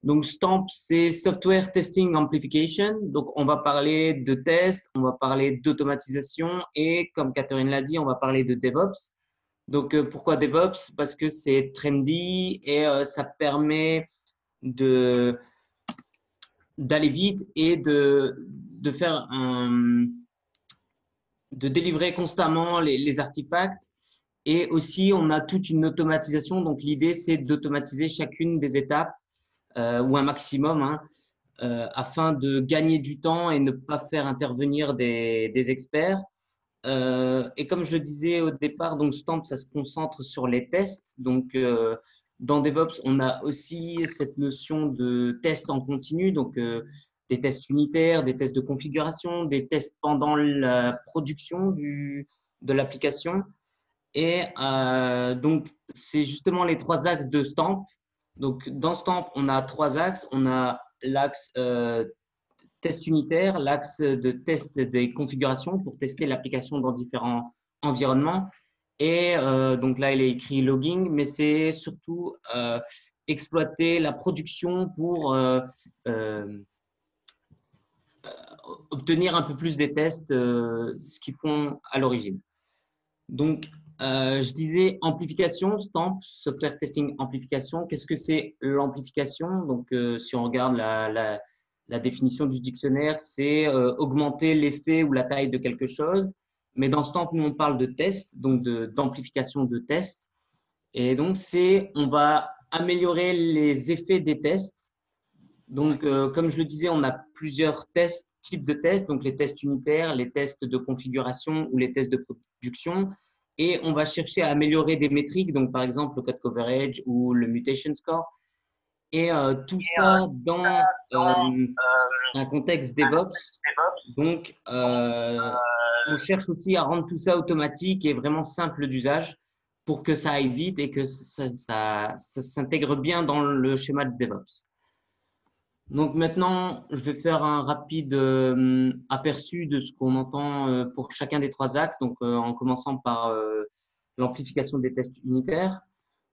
Donc, STAMP, c'est Software Testing Amplification. Donc, on va parler de tests, on va parler d'automatisation et, comme Catherine l'a dit, on va parler de DevOps. Donc, pourquoi DevOps? Parce que c'est trendy et ça permet d'aller vite et de faire de délivrer constamment les artefacts. Et aussi, on a toute une automatisation. Donc, l'idée, c'est d'automatiser chacune des étapes ou un maximum afin de gagner du temps et ne pas faire intervenir des experts. Et comme je le disais au départ, donc Stamp, ça se concentre sur les tests. Donc, dans DevOps, on a aussi cette notion de test en continu, donc des tests unitaires, des tests de configuration, des tests pendant la production de l'application. Et donc, c'est justement les trois axes de Stamp. Donc, dans Stamp, on a trois axes. On a l'axe test unitaire, l'axe de test des configurations pour tester l'application dans différents environnements. Et donc là, il est écrit logging, mais c'est surtout exploiter la production pour obtenir un peu plus des tests, ce qu'ils font à l'origine. Donc, je disais amplification, STAMP, Software Testing Amplification. Qu'est-ce que c'est l'amplification? Donc, si on regarde la définition du dictionnaire, c'est augmenter l'effet ou la taille de quelque chose. Mais dans STAMP, nous, on parle de test, donc d'amplification de tests. Et donc, on va améliorer les effets des tests. Donc, comme je le disais, on a plusieurs types de tests, donc les tests unitaires, les tests de configuration ou les tests de production. Et on va chercher à améliorer des métriques, donc par exemple le code coverage ou le mutation score. Et tout ça dans un contexte DevOps. Donc, on cherche aussi à rendre tout ça automatique et vraiment simple d'usage pour que ça aille vite et que ça s'intègre bien dans le schéma de DevOps. Donc maintenant, je vais faire un rapide aperçu de ce qu'on entend pour chacun des trois axes, donc en commençant par l'amplification des tests unitaires.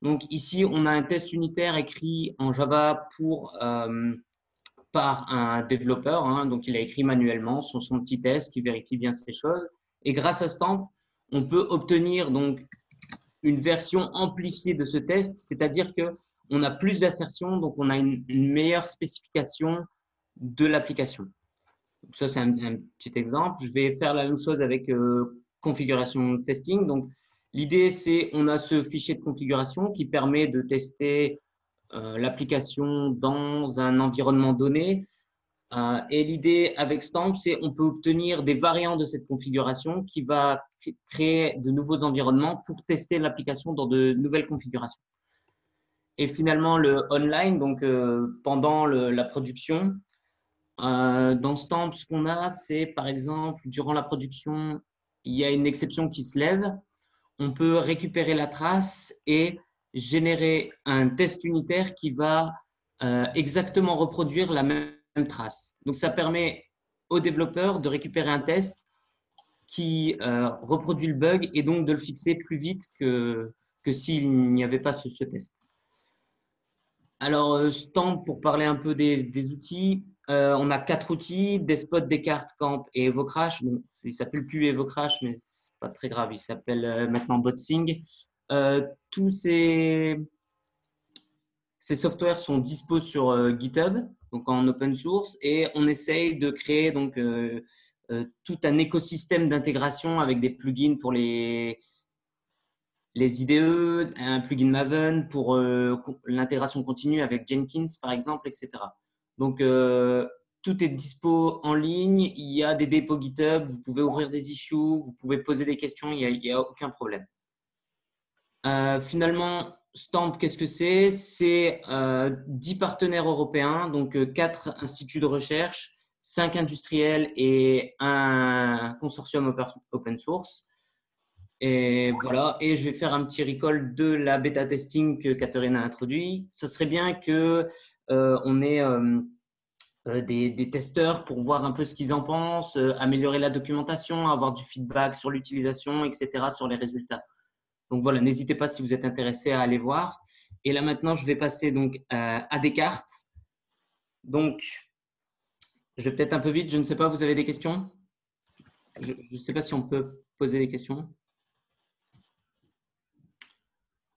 Donc ici, on a un test unitaire écrit en Java par un développeur, donc il a écrit manuellement son petit test qui vérifie bien ces choses. Et grâce à Stamp, on peut obtenir donc une version amplifiée de ce test, c'est-à-dire que on a plus d'assertions, donc on a une meilleure spécification de l'application. Ça, c'est un petit exemple. Je vais faire la même chose avec configuration testing. Donc, l'idée, c'est on a ce fichier de configuration qui permet de tester l'application dans un environnement donné. Et l'idée avec Stamp, c'est on peut obtenir des variantes de cette configuration qui va créer de nouveaux environnements pour tester l'application dans de nouvelles configurations. Et finalement, le online, donc pendant la production, dans Stamp, ce qu'on a, c'est par exemple, durant la production, il y a une exception qui se lève. On peut récupérer la trace et générer un test unitaire qui va exactement reproduire la même trace. Donc, ça permet aux développeurs de récupérer un test qui reproduit le bug et donc de le fixer plus vite que s'il n'y avait pas ce test. Alors, Stamp, pour parler un peu des outils, on a 4 outils, Despot, Descartes, Camp et Evocrash. Bon, il ne s'appelle plus Evocrash, mais ce n'est pas très grave, il s'appelle maintenant Botsing. Tous ces softwares sont dispo sur GitHub, donc en open source, et on essaye de créer donc, tout un écosystème d'intégration avec des plugins pour les IDE, un plugin Maven pour l'intégration continue avec Jenkins, par exemple, etc. Donc, tout est dispo en ligne. Il y a des dépôts GitHub. Vous pouvez ouvrir des issues. Vous pouvez poser des questions. Il n'y a aucun problème. Finalement, Stamp, qu'est-ce que c'est? C'est 10 partenaires européens, donc 4 instituts de recherche, 5 industriels et un consortium open source. Et voilà, et je vais faire un petit recall de la bêta testing que Catherine a introduit. Ça serait bien que on ait des testeurs pour voir un peu ce qu'ils en pensent, améliorer la documentation, avoir du feedback sur l'utilisation, etc., sur les résultats. Donc voilà, n'hésitez pas si vous êtes intéressé à aller voir. Et là maintenant, je vais passer donc à Descartes. Donc, je vais peut-être un peu vite. Je ne sais pas, vous avez des questions? Je ne sais pas si on peut poser des questions.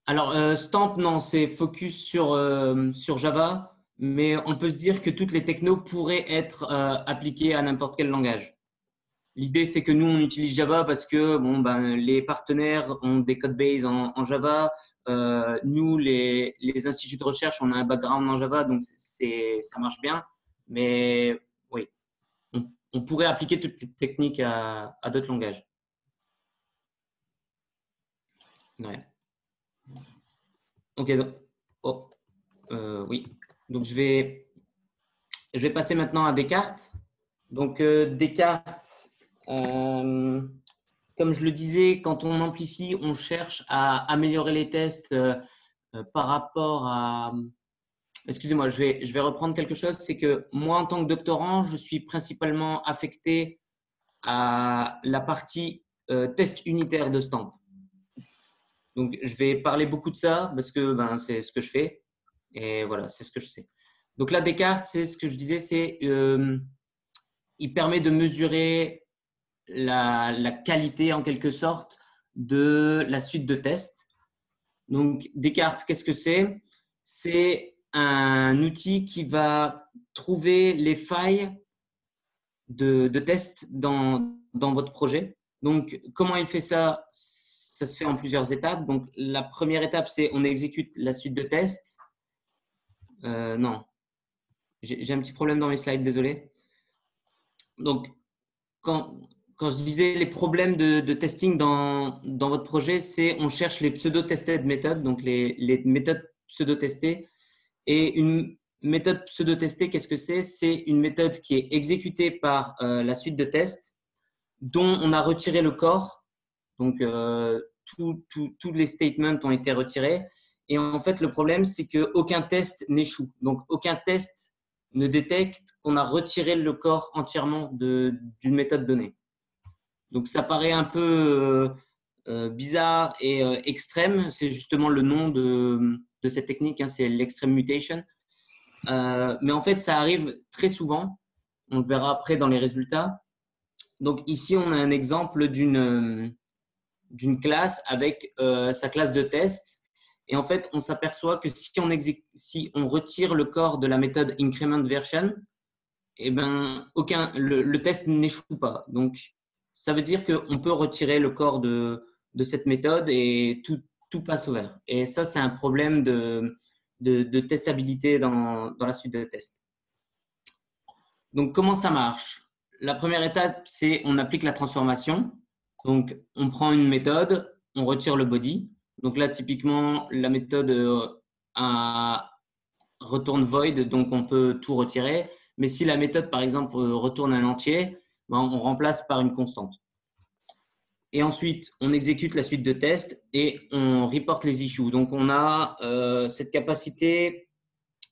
Alors, Stamp, non, c'est focus sur Java, mais on peut se dire que toutes les technos pourraient être appliquées à n'importe quel langage. L'idée, c'est que nous, on utilise Java parce que bon, ben, les partenaires ont des codebases en Java. Nous, les instituts de recherche, on a un background en Java, donc ça marche bien. Mais oui, on pourrait appliquer toutes les techniques à d'autres langages. Ouais. Ok, donc, oh, oui. Donc, je vais passer maintenant à Descartes. Donc, Descartes, comme je le disais, quand on amplifie, on cherche à améliorer les tests par rapport à… Excusez-moi, je vais reprendre quelque chose. C'est que moi, en tant que doctorant, je suis principalement affecté à la partie test unitaire de Stamp. Donc, je vais parler beaucoup de ça parce que ben, c'est ce que je fais. Et voilà, c'est ce que je sais. Donc là, Descartes, c'est ce que je disais, c'est il permet de mesurer la qualité en quelque sorte de la suite de tests. Donc, Descartes, qu'est-ce que c'est? C'est un outil qui va trouver les failles de tests dans votre projet. Donc, comment il fait ça? Ça se fait en plusieurs étapes. Donc, la première étape, c'est on exécute la suite de tests. Non, j'ai un petit problème dans mes slides, désolé. Donc, quand, quand je disais les problèmes de testing dans votre projet, c'est on cherche les pseudo-tested méthodes, donc les méthodes pseudo-testées. Et une méthode pseudo-testée, qu'est-ce que c'est? C'est une méthode qui est exécutée par la suite de tests dont on a retiré le corps. Donc, tous les statements ont été retirés. Et en fait, le problème, c'est qu'aucun test n'échoue. Donc, aucun test ne détecte qu'on a retiré le corps entièrement d'une méthode donnée. Donc, ça paraît un peu bizarre et extrême. C'est justement le nom de cette technique, hein, c'est l'extreme mutation. Mais en fait, ça arrive très souvent. On le verra après dans les résultats. Donc, ici, on a un exemple d'une classe avec sa classe de test. Et en fait, on s'aperçoit que si on retire le corps de la méthode increment version, eh ben, le test n'échoue pas. Donc, ça veut dire qu'on peut retirer le corps de cette méthode et tout passe au vert. Et ça, c'est un problème de testabilité dans la suite de tests. Donc, comment ça marche? La première étape, c'est on applique la transformation. Donc, on prend une méthode, on retire le body. Donc là, typiquement, la méthode retourne void, donc on peut tout retirer. Mais si la méthode, par exemple, retourne un entier, ben, on remplace par une constante. Et ensuite, on exécute la suite de tests et on reporte les issues. Donc, on a cette capacité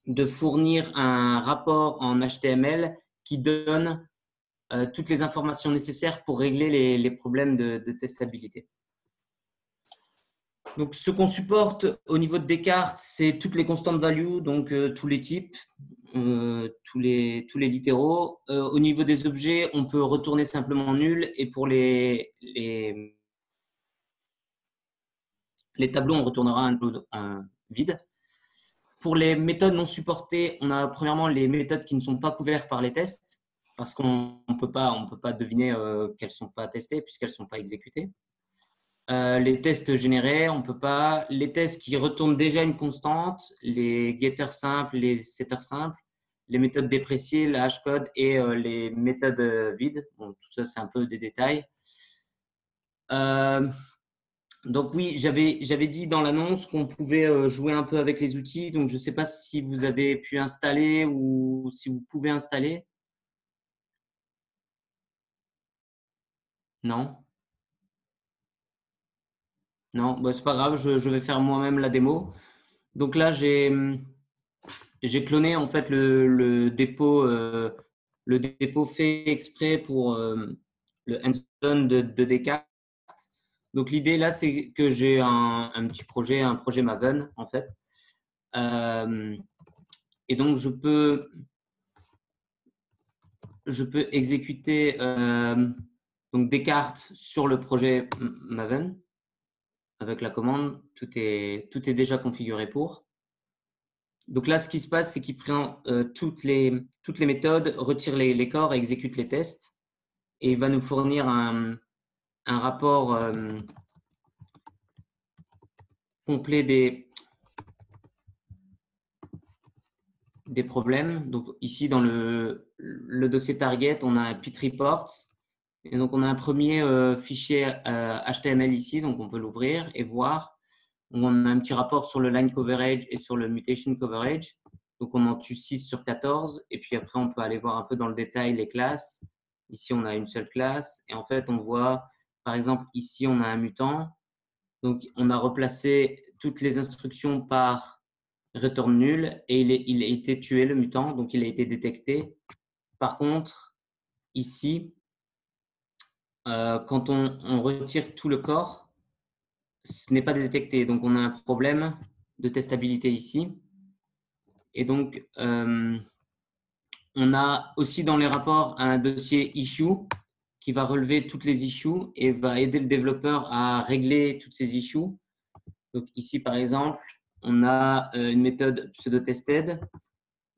de fournir un rapport en HTML qui donne toutes les informations nécessaires pour régler les problèmes de testabilité. Donc, ce qu'on supporte au niveau de Descartes, c'est toutes les constant values, donc tous les types, tous les littéraux. Au niveau des objets, on peut retourner simplement nul. Et pour les tableaux, on retournera un vide. Pour les méthodes non supportées, on a premièrement les méthodes qui ne sont pas couvertes par les tests, parce qu'on ne peut pas deviner qu'elles ne sont pas testées puisqu'elles ne sont pas exécutées. Les tests générés, on ne peut pas. Les tests qui retournent déjà une constante, les getters simples, les setters simples, les méthodes dépréciées, le hashcode et les méthodes vides. Bon, tout ça, c'est un peu des détails. Donc oui, j'avais dit dans l'annonce qu'on pouvait jouer un peu avec les outils. Donc, je ne sais pas si vous avez pu installer ou si vous pouvez installer. Non? Non, bah, c'est pas grave, je vais faire moi-même la démo. Donc là, j'ai cloné en fait le dépôt fait exprès pour le hands-on de Descartes. Donc l'idée là, c'est que j'ai un petit projet, un projet Maven en fait. Et donc je peux je peux exécuter donc Descartes sur le projet Maven avec la commande. Tout est déjà configuré pour. Donc là, ce qui se passe, c'est qu'il prend toutes les méthodes, retire les corps et exécute les tests. Et il va nous fournir un rapport complet des problèmes. Donc ici, dans le dossier target, on a un pit report. Et donc, on a un premier fichier HTML ici, donc on peut l'ouvrir et voir. On a un petit rapport sur le line coverage et sur le mutation coverage. Donc, on en tue 6 sur 14. Et puis après, on peut aller voir un peu dans le détail les classes. Ici, on a une seule classe. Et en fait, on voit, par exemple, ici, on a un mutant. Donc, on a replacé toutes les instructions par return nul et il a été tué, le mutant. Donc, il a été détecté. Par contre, ici, quand on retire tout le corps, ce n'est pas détecté. Donc, on a un problème de testabilité ici. Et donc, on a aussi dans les rapports un dossier issue qui va relever toutes les issues et va aider le développeur à régler toutes ces issues. Donc, ici, par exemple, on a une méthode pseudo-tested.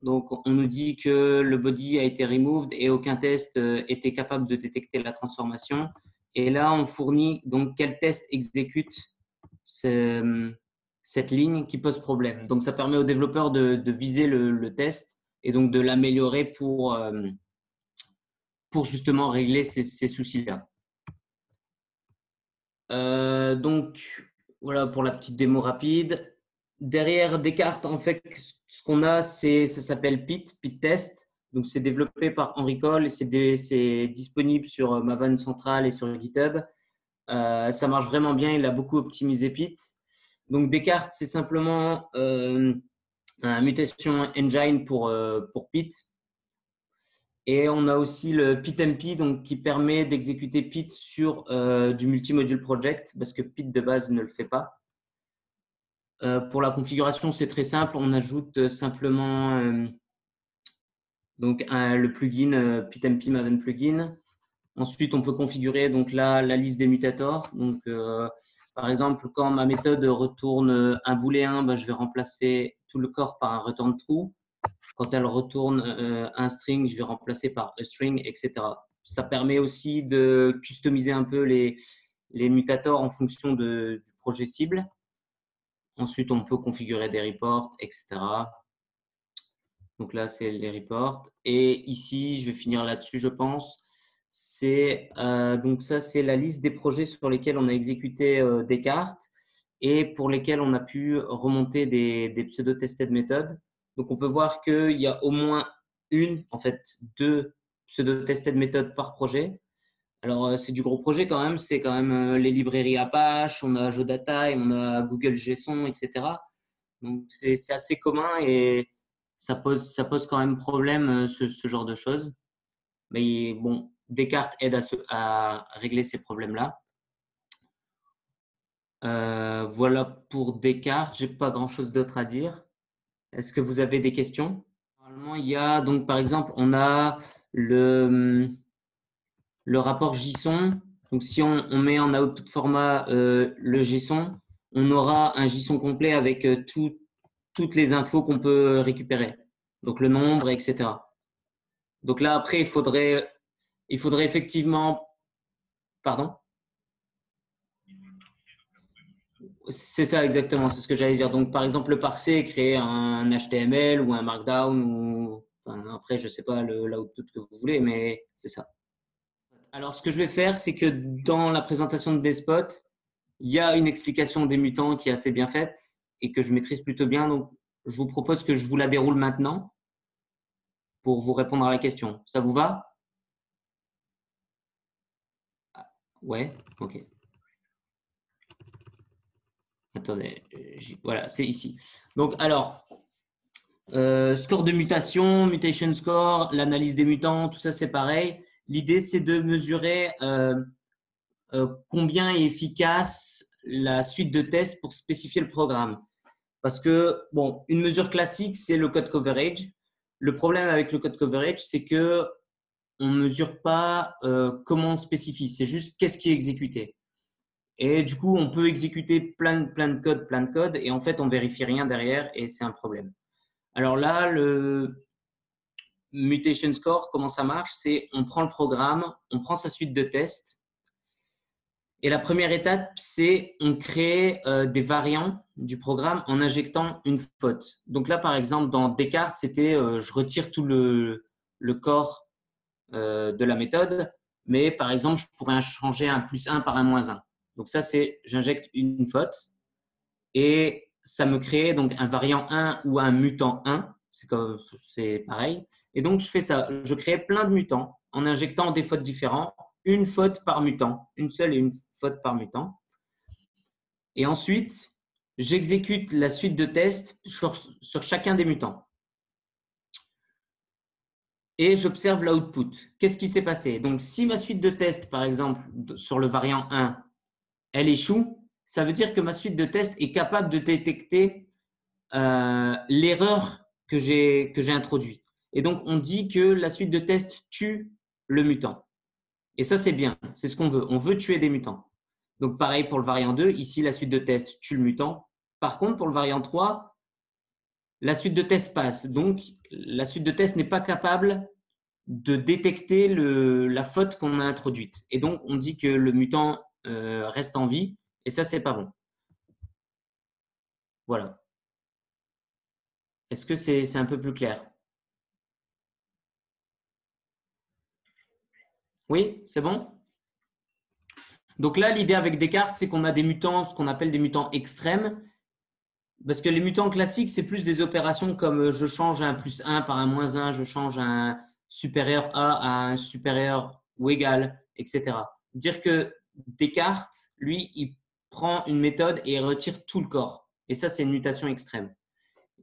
Donc, on nous dit que le body a été removed et aucun test était capable de détecter la transformation. Et là, on fournit donc quel test exécute cette ligne qui pose problème. Donc, ça permet au développeur de viser le test et donc de l'améliorer pour justement régler ces soucis-là. Donc, voilà pour la petite démo rapide. Derrière Descartes, en fait, ce qu'on a, ça s'appelle Pit Test. Donc, c'est développé par Henri Cole et c'est disponible sur Maven Central et sur GitHub. Ça marche vraiment bien. Il a beaucoup optimisé Pit. Donc, Descartes, c'est simplement un mutation engine pour Pit. Et on a aussi le PitMP donc, qui permet d'exécuter Pit sur du multimodule project parce que Pit de base ne le fait pas. Pour la configuration, c'est très simple. On ajoute simplement donc, le plugin PitMP Maven Plugin. Ensuite, on peut configurer donc, la liste des mutators. Donc, par exemple, quand ma méthode retourne un booléen, ben, je vais remplacer tout le corps par un return true. Quand elle retourne un string, je vais remplacer par a string, etc. Ça permet aussi de customiser un peu les mutators en fonction du projet cible. Ensuite, on peut configurer des reports, etc. Donc là, c'est les reports. Et ici, je vais finir là-dessus, je pense. Donc ça, c'est la liste des projets sur lesquels on a exécuté Descartes et pour lesquels on a pu remonter des pseudo-tested méthodes. Donc, on peut voir qu'il y a au moins en fait, 2 pseudo-tested méthodes par projet. Alors, c'est du gros projet quand même. C'est quand même les librairies Apache, on a GeoData, on a Google JSON, etc. Donc, c'est assez commun et ça pose quand même problème, ce genre de choses. Mais bon, Descartes aide à régler ces problèmes-là. Voilà pour Descartes. Je n'ai pas grand-chose d'autre à dire. Est-ce que vous avez des questions? Normalement, il y a donc par exemple, on a le rapport JSON. Donc, si on met en output format le JSON, on aura un JSON complet avec toutes les infos qu'on peut récupérer. Donc, le nombre, etc. Donc là, après, il faudrait effectivement… Pardon? C'est ça exactement, c'est ce que j'allais dire. Donc, par exemple, le parser, créer un HTML ou un Markdown ou enfin, après, je ne sais pas l'output que vous voulez, mais c'est ça. Alors, ce que je vais faire, c'est que dans la présentation de Despot, il y a une explication des mutants qui est assez bien faite et que je maîtrise plutôt bien. Donc, je vous propose que je vous la déroule maintenant pour vous répondre à la question. Ça vous va? Ouais, ok. Attendez, voilà, c'est ici. Donc, alors, score de mutation, mutation score, l'analyse des mutants, tout ça, c'est pareil. L'idée, c'est de mesurer combien est efficace la suite de tests pour spécifier le programme. Parce que, bon, une mesure classique, c'est le code coverage. Le problème avec le code coverage, c'est que on ne mesure pas comment on spécifie, c'est juste qu'est-ce qui est exécuté. Et du coup, on peut exécuter plein de codes, et en fait, on vérifie rien derrière, et c'est un problème. Alors là, le mutation score, comment ça marche? C'est on prend le programme, on prend sa suite de tests, et la première étape, c'est on crée des variants du programme en injectant une faute. Donc là, par exemple, dans Descartes, c'était je retire tout le corps de la méthode, mais par exemple, je pourrais changer un +1 par un -1. Donc ça, c'est j'injecte une faute et ça me crée donc un variant 1 ou un mutant 1. C'est pareil. Et donc, je fais ça. Je crée plein de mutants en injectant des fautes différents, une faute par mutant, une seule et une faute par mutant. Et ensuite, j'exécute la suite de tests sur chacun des mutants. Et j'observe l'output. Qu'est-ce qui s'est passé? Donc, si ma suite de tests, par exemple, sur le variant 1, elle échoue, ça veut dire que ma suite de tests est capable de détecter l'erreur que j'ai introduite. Et donc, on dit que la suite de tests tue le mutant. Et ça, c'est bien. C'est ce qu'on veut. On veut tuer des mutants. Donc, pareil pour le variant 2. Ici, la suite de tests tue le mutant. Par contre, pour le variant 3, la suite de tests passe. Donc, la suite de tests n'est pas capable de détecter la faute qu'on a introduite. Et donc, on dit que le mutant reste en vie. Et ça, c'est pas bon. Voilà. Est-ce que c'est un peu plus clair? Oui, c'est bon? Donc là, l'idée avec Descartes, c'est qu'on a des mutants, ce qu'on appelle des mutants extrêmes. Parce que les mutants classiques, c'est plus des opérations comme je change un +1 par un -1, je change un supérieur A à un supérieur ou égal, etc. Dire que Descartes, lui, il prend une méthode et il retire tout le corps. Et ça, c'est une mutation extrême.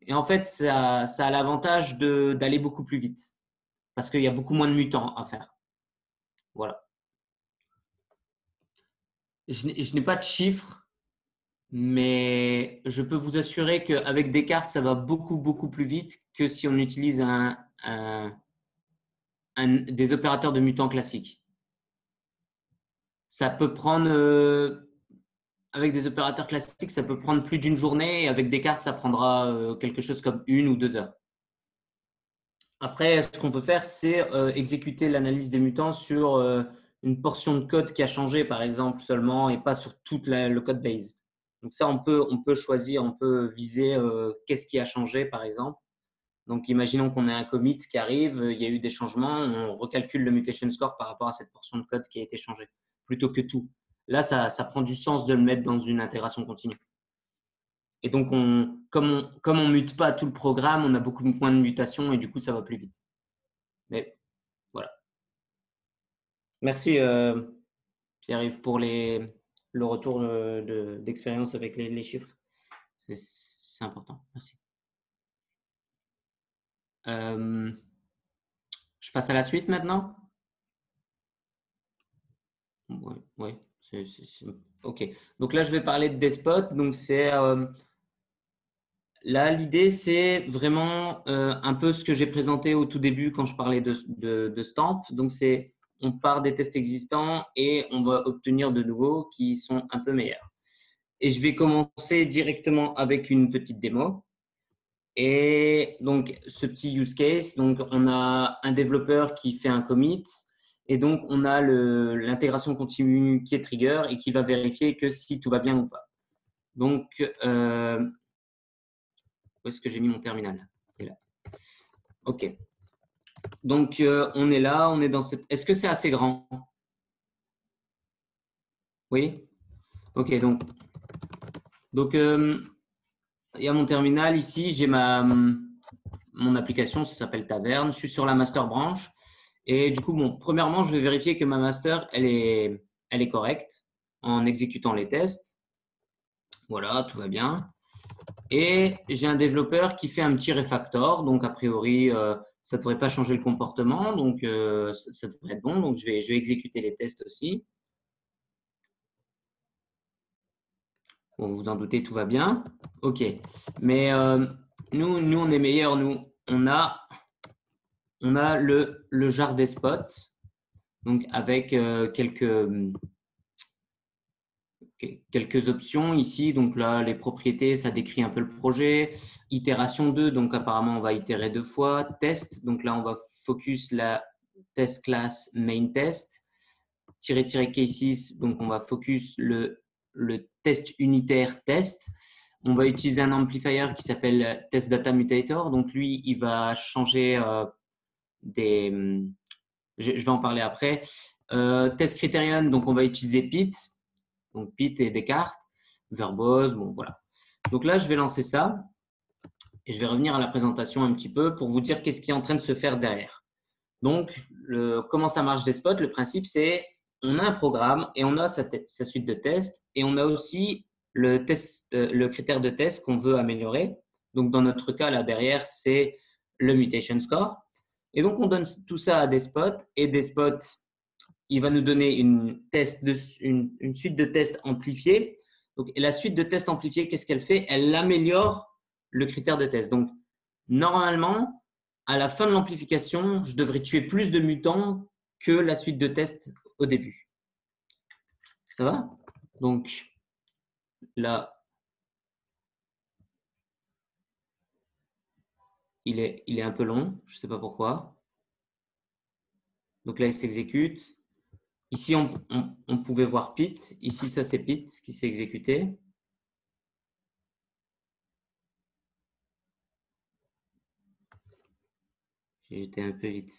Et en fait, ça a l'avantage d'aller beaucoup plus vite. Parce qu'il y a beaucoup moins de mutants à faire. Voilà. Je n'ai pas de chiffres, mais je peux vous assurer qu'avec Descartes, ça va beaucoup plus vite que si on utilise des opérateurs de mutants classiques. Ça peut prendre, avec des opérateurs classiques, ça peut prendre plus d'une journée, et avec Descartes, ça prendra quelque chose comme 1 ou 2 heures. Après, ce qu'on peut faire, c'est exécuter l'analyse des mutants sur une portion de code qui a changé, par exemple, seulement, et pas sur tout le code base. Donc ça, on peut choisir, on peut viser qu'est-ce qui a changé, par exemple. Donc, imaginons qu'on ait un commit qui arrive, il y a eu des changements, on recalcule le mutation score par rapport à cette portion de code qui a été changée, plutôt que tout. Là, ça prend du sens de le mettre dans une intégration continue. Et donc, comme on mute pas tout le programme, on a beaucoup moins de mutations et du coup, ça va plus vite. Mais voilà. Merci Pierre-Yves pour le retour d'expérience avec les chiffres. C'est important. Merci. Je passe à la suite maintenant. Oui. OK. Donc là, je vais parler de Despot. Donc là, l'idée, c'est vraiment un peu ce que j'ai présenté au tout début quand je parlais de Stamp. Donc, on part des tests existants et on va obtenir de nouveaux qui sont un peu meilleurs. Et je vais commencer directement avec une petite démo. Et donc, ce petit use case, donc on a un développeur qui fait un commit et donc on a l'intégration continue qui est trigger et qui va vérifier que si tout va bien ou pas. Donc, où est-ce que j'ai mis mon terminal? Il est là. OK. Donc, on est là, on est dans cette… Est-ce que c'est assez grand? Oui? OK, donc il y a mon terminal ici, j'ai mon application, ça s'appelle Taverne. Je suis sur la master branch. Et du coup, bon, premièrement, je vais vérifier que ma master, elle est correcte en exécutant les tests. Voilà, tout va bien. Et j'ai un développeur qui fait un petit refactor. Donc, a priori, ça ne devrait pas changer le comportement. Donc, ça devrait être bon. Donc, je vais exécuter les tests aussi. Bon, vous vous en doutez, tout va bien. OK. Mais nous, on est meilleurs. Nous, on a on a le jar des spots, donc avec quelques options ici. Donc là, les propriétés, ça décrit un peu le projet. Itération 2, donc apparemment, on va itérer 2 fois. Test, donc là, on va focus la test class main test. --cases, donc on va focus le test unitaire test. On va utiliser un amplifier qui s'appelle test data mutator. Donc lui, il va changer je vais en parler après. Test criterion, donc on va utiliser Pit. Donc Pit et Descartes, verbose, bon voilà. Donc là, je vais lancer ça et je vais revenir à la présentation un petit peu pour vous dire qu'est-ce qui est en train de se faire derrière. Donc, comment ça marche des spots? Le principe, c'est on a un programme et on a sa suite de tests et on a aussi le critère de test qu'on veut améliorer. Donc, dans notre cas, là derrière, c'est le mutation score. Et donc, on donne tout ça à des spots et des spots, il va nous donner une suite de tests amplifiés. Donc, et la suite de tests amplifiés, qu'est-ce qu'elle fait? Elle améliore le critère de test. Donc, normalement, à la fin de l'amplification, je devrais tuer plus de mutants que la suite de tests au début. Ça va? Donc, là, il est un peu long. Je ne sais pas pourquoi. Donc là, il s'exécute. Ici, on pouvait voir Pit. Ici, ça, c'est Pit qui s'est exécuté. J'étais un peu vite.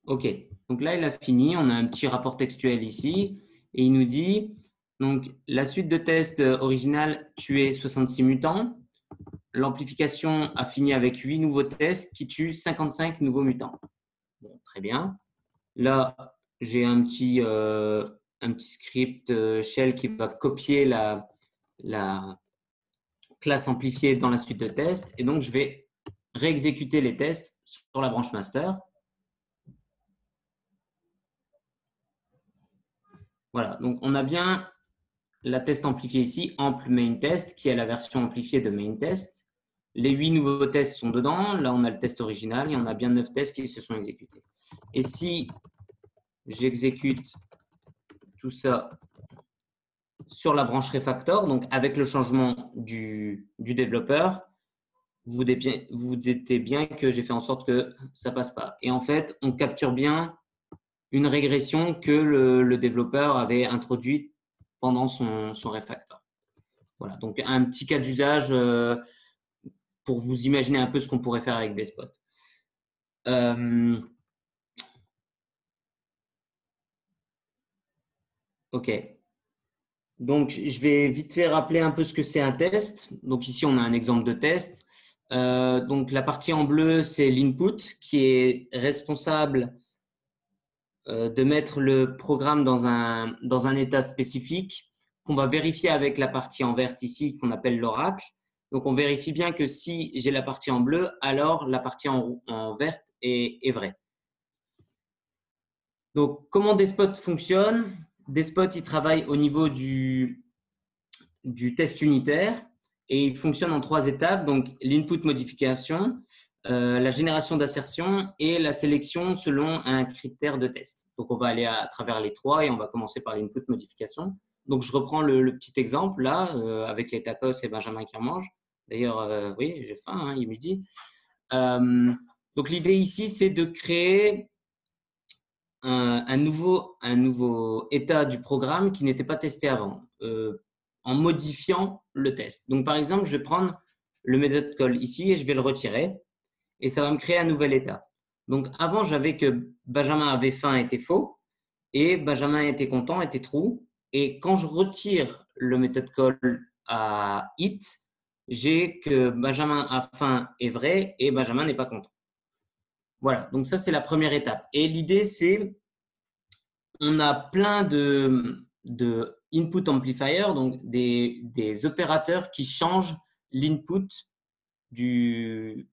OK. Donc là, il a fini. On a un petit rapport textuel ici. Et il nous dit, donc, la suite de tests originale tuait 66 mutants. L'amplification a fini avec 8 nouveaux tests qui tuent 55 nouveaux mutants. Bon, très bien. Là, j'ai un petit script shell qui va copier la classe amplifiée dans la suite de tests. Et donc, je vais réexécuter les tests sur la branche master. Voilà, donc on a bien la test amplifiée ici, ampl main test, qui est la version amplifiée de main test. Les 8 nouveaux tests sont dedans. Là, on a le test original et on a bien 9 tests qui se sont exécutés. Et si j'exécute tout ça sur la branche refactor, donc avec le changement du développeur, vous doutez bien que j'ai fait en sorte que ça ne passe pas. Et en fait, on capture bien une régression que le développeur avait introduite pendant son refactor. Voilà, donc un petit cas d'usage pour vous imaginer un peu ce qu'on pourrait faire avec des spots. OK. Donc, je vais vite fait rappeler un peu ce que c'est un test. Donc, ici, on a un exemple de test. Donc, la partie en bleu, c'est l'input qui est responsable de mettre le programme dans un état spécifique qu'on va vérifier avec la partie en vert ici qu'on appelle l'oracle. Donc, on vérifie bien que si j'ai la partie en bleu, alors la partie en verte est vraie. Donc, comment des spots fonctionnent? Des spots, ils travaillent au niveau du test unitaire et ils fonctionnent en 3 étapes. Donc, l'input modification, la génération d'assertion et la sélection selon un critère de test. Donc, on va aller à travers les 3 et on va commencer par l'input modification. Donc, je reprends le petit exemple là avec les tacos et Benjamin qui en mange. D'ailleurs, oui, j'ai faim, hein, il est midi. Donc, l'idée ici, c'est de créer un nouveau état du programme qui n'était pas testé avant en modifiant le test. Donc, par exemple, je vais prendre le method call ici et je vais le retirer et ça va me créer un nouvel état. Donc, avant, j'avais que Benjamin avait faim était faux et Benjamin était content était true. Et quand je retire le method call à it, j'ai que Benjamin a faim est vrai et Benjamin n'est pas content. Voilà, donc ça, c'est la première étape. Et l'idée, c'est on a plein de input amplifiers, donc des opérateurs qui changent l'input du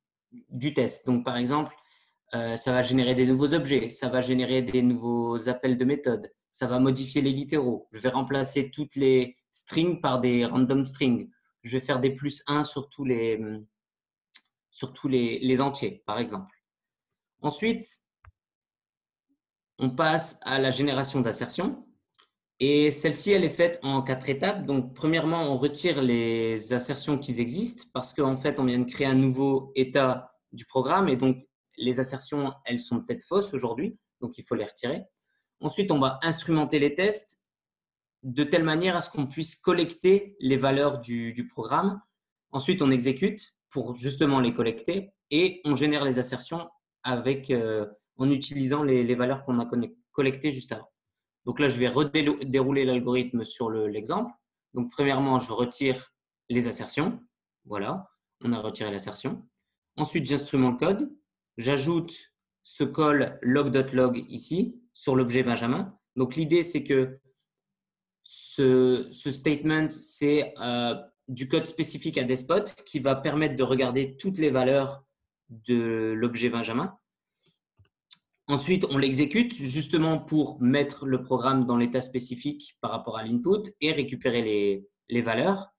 test. Donc, par exemple, ça va générer des nouveaux objets, ça va générer des nouveaux appels de méthode, ça va modifier les littéraux. Je vais remplacer toutes les strings par des random strings. Je vais faire des +1 sur tous les sur tous les entiers, par exemple. Ensuite, on passe à la génération d'assertions. Et celle-ci, elle est faite en 4 étapes. Donc, premièrement, on retire les assertions qui existent parce qu'en fait, on vient de créer un nouveau état du programme. Et donc, les assertions, elles sont peut-être fausses aujourd'hui. Donc, il faut les retirer. Ensuite, on va instrumenter les tests de telle manière à ce qu'on puisse collecter les valeurs du programme. Ensuite, on exécute pour justement les collecter et on génère les assertions en utilisant les valeurs qu'on a collectées juste avant. Donc là, je vais redérouler l'algorithme sur l'exemple. Donc, premièrement, je retire les assertions. Voilà, on a retiré l'assertion. Ensuite, j'instrumente le code. J'ajoute ce call log.log ici sur l'objet Benjamin. Donc, l'idée, c'est que ce statement, c'est du code spécifique à Despot qui va permettre de regarder toutes les valeurs de l'objet Benjamin. Ensuite, on l'exécute justement pour mettre le programme dans l'état spécifique par rapport à l'input et récupérer les valeurs.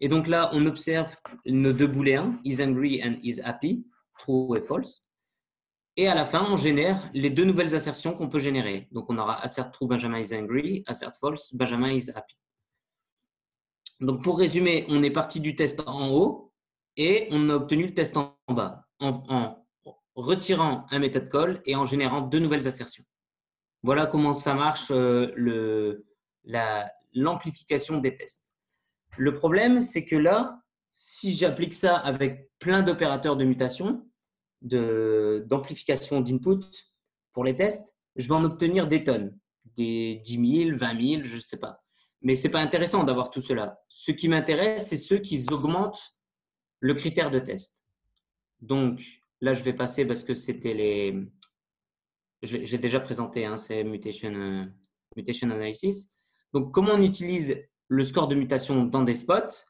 Et donc là, on observe nos deux booléens, is angry and is happy, true et false. Et à la fin, on génère les deux nouvelles assertions qu'on peut générer. Donc, on aura assert true, Benjamin is angry, assert false, Benjamin is happy. Donc, pour résumer, on est parti du test en haut et on a obtenu le test en bas en retirant un méthode call et en générant deux nouvelles assertions. Voilà comment ça marche l'amplification des tests. Le problème, c'est que là, si j'applique ça avec plein d'opérateurs de mutation, d'amplification d'input pour les tests, je vais en obtenir des tonnes, des 10 000, 20 000, je ne sais pas. Mais ce n'est pas intéressant d'avoir tout cela. Ce qui m'intéresse, c'est ceux qui augmentent le critère de test. Donc, là, je vais passer parce que c'était les… J'ai déjà présenté, hein, c'est mutation analysis. Donc, comment on utilise le score de mutation dans Despot?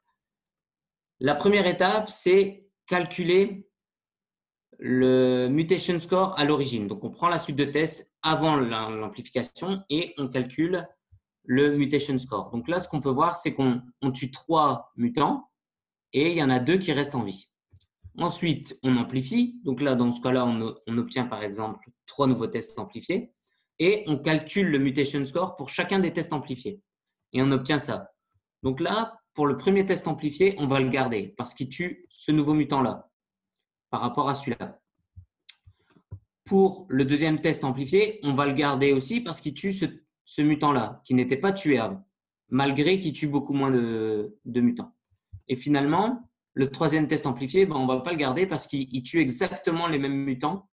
La première étape, c'est calculer le mutation score à l'origine. Donc, on prend la suite de tests avant l'amplification et on calcule le mutation score. Donc là, ce qu'on peut voir, c'est qu'on tue 3 mutants et il y en a 2 qui restent en vie. Ensuite, on amplifie. Donc là, dans ce cas-là, on obtient par exemple 3 nouveaux tests amplifiés et on calcule le mutation score pour chacun des tests amplifiés. Et on obtient ça. Donc là, pour le premier test amplifié, on va le garder parce qu'il tue ce nouveau mutant-là par rapport à celui-là. Pour le deuxième test amplifié, on va le garder aussi parce qu'il tue ce mutant-là qui n'était pas tué avant, malgré qu'il tue beaucoup moins de mutants. Et finalement, le troisième test amplifié, on ne va pas le garder parce qu'il tue exactement les mêmes mutants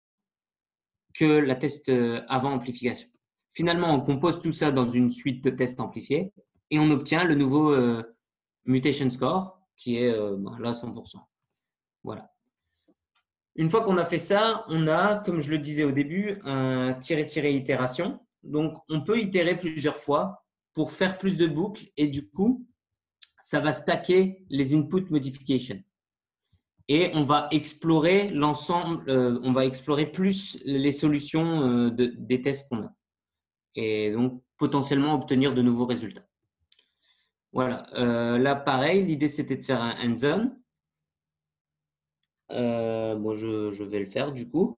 que la test avant amplification. Finalement, on compose tout ça dans une suite de tests amplifiés et on obtient le nouveau mutation score qui est là 100%. Voilà. Une fois qu'on a fait ça, on a, comme je le disais au début, un itération. Donc, on peut itérer plusieurs fois pour faire plus de boucles et du coup, ça va stacker les input modifications. Et on va explorer l'ensemble, on va explorer plus les solutions des tests qu'on a. Et donc, potentiellement obtenir de nouveaux résultats. Voilà. Là, pareil, l'idée, c'était de faire un hands-on. Bon, je vais le faire du coup.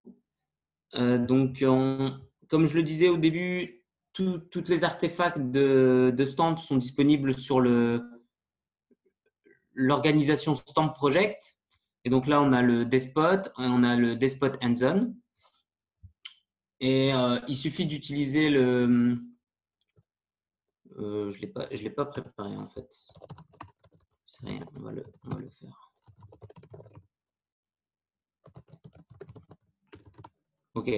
Donc, comme je le disais au début, toutes les artefacts de Stamp sont disponibles sur l'organisation Stamp Project. Et donc là, on a le Despot, on a le Despot Hands-on. Et il suffit d'utiliser le… je l'ai pas préparé en fait. C'est rien, on va le faire. Ok,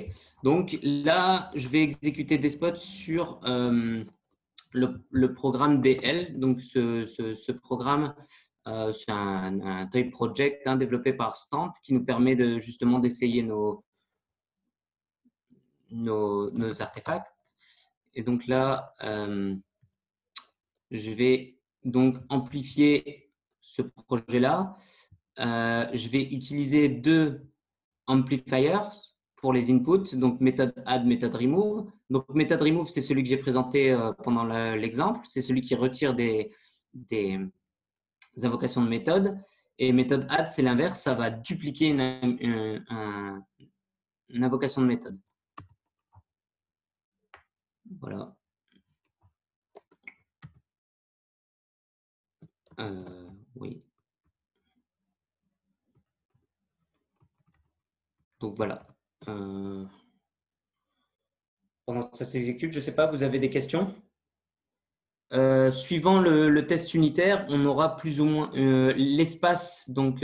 donc là, je vais exécuter Despot sur le programme DL. Donc, ce programme, c'est un toy project développé par Stamp qui nous permet justement d'essayer nos artefacts. Et donc là, je vais donc amplifier ce projet-là. Je vais utiliser 2 amplifiers pour les inputs, donc méthode add, méthode remove. Donc, méthode remove, c'est celui que j'ai présenté pendant l'exemple. C'est celui qui retire des invocations de méthode. Et méthode add, c'est l'inverse, ça va dupliquer une invocation de méthode. Voilà. Oui. Donc voilà. Pendant que ça s'exécute, je ne sais pas, vous avez des questions? Suivant le test unitaire, on aura plus ou moins l'espace. Donc,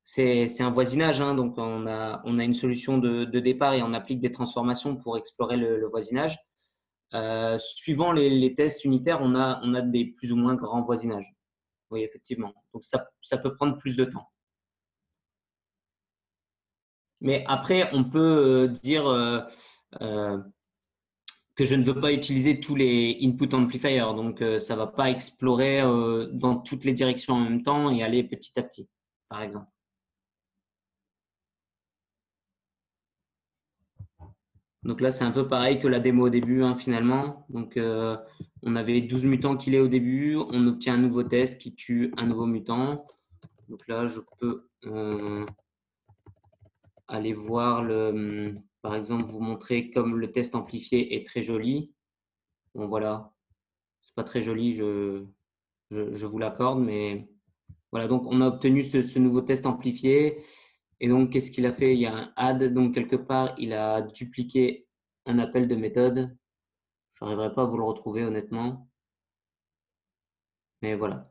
c'est un voisinage. Hein, donc, on a une solution de départ et on applique des transformations pour explorer le voisinage. Suivant les tests unitaires, on a des plus ou moins grands voisinages. Oui, effectivement. Donc, ça peut prendre plus de temps. Mais après, on peut dire que je ne veux pas utiliser tous les input amplifiers. Donc, ça ne va pas explorer dans toutes les directions en même temps et aller petit à petit, par exemple. Donc là, c'est un peu pareil que la démo au début, hein, finalement. Donc, on avait 12 mutants killés au début. On obtient un nouveau test qui tue un nouveau mutant. Donc là, je peux aller voir par exemple, vous montrer comme le test amplifié est très joli. Bon, voilà. C'est pas très joli, je vous l'accorde, mais voilà. Donc, on a obtenu ce nouveau test amplifié. Et donc, qu'est-ce qu'il a fait? Il y a un add. Donc, quelque part, il a dupliqué un appel de méthode. Je n'arriverai pas à vous le retrouver, honnêtement. Mais voilà.